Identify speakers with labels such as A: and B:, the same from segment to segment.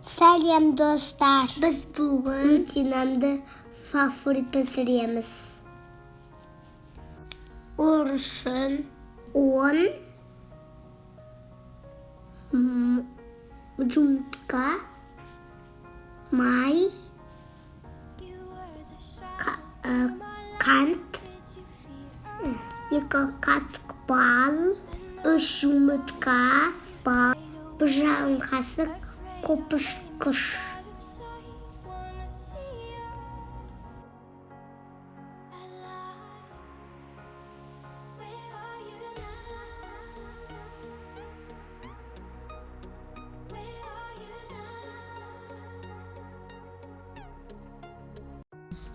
A: Сәлем достар. Біз бүгін рутинамды фаворит пісіреміз. Үшін 10 жұмыртқа, май, қант, 2 қасық бал, 3 жұмыртқа, бал, 1 жарым қасық қопыққыш.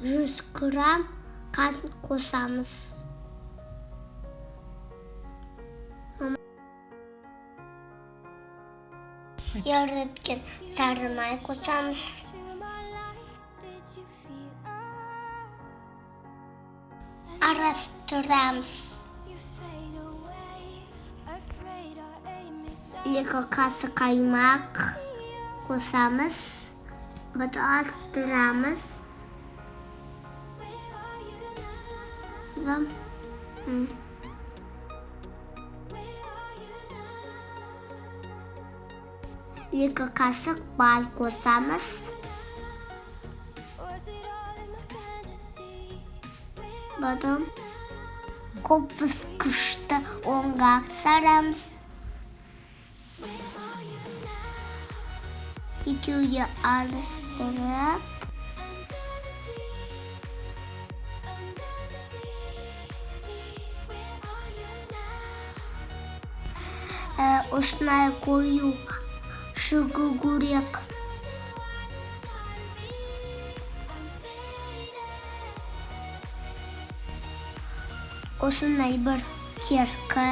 A: Жүз грамм қант қосамыз. Еріткен сары май қосамыз. Араластырамыз. 2 қасық қаймақ қосамыз. Араластырамыз. Екі қасық бал қосамыз. Потом қопыққышты оңға сарамыз. Екеуді араластырып, осындай қою шығу керек. Осындай бір керкі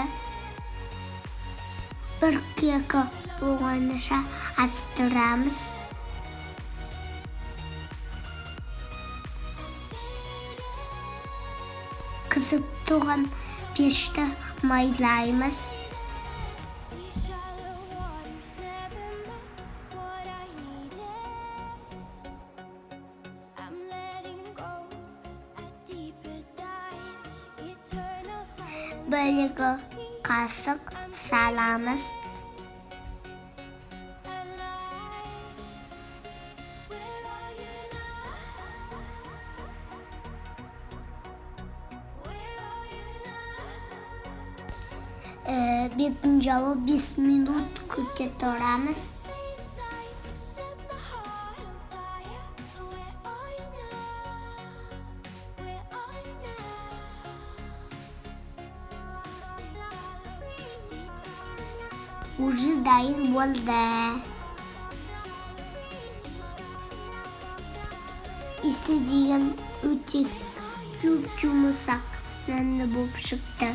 A: болғанша астырамыз. Қызып тұрған пешті майлаймыз. Бөлігі қасық саламыз. Бетін жауып 5 минут күте тұрамыз. Уже дайын болды. İstediğim өте жұмсақ нанды болып шықты.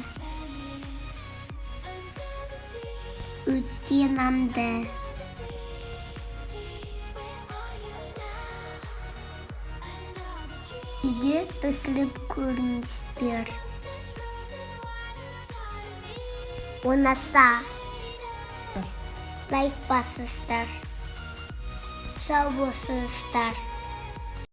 A: Өте намды. Үйде пісіріп көріңіздер. Ұнаса лайк басыңыздар. Сау болыңыздар.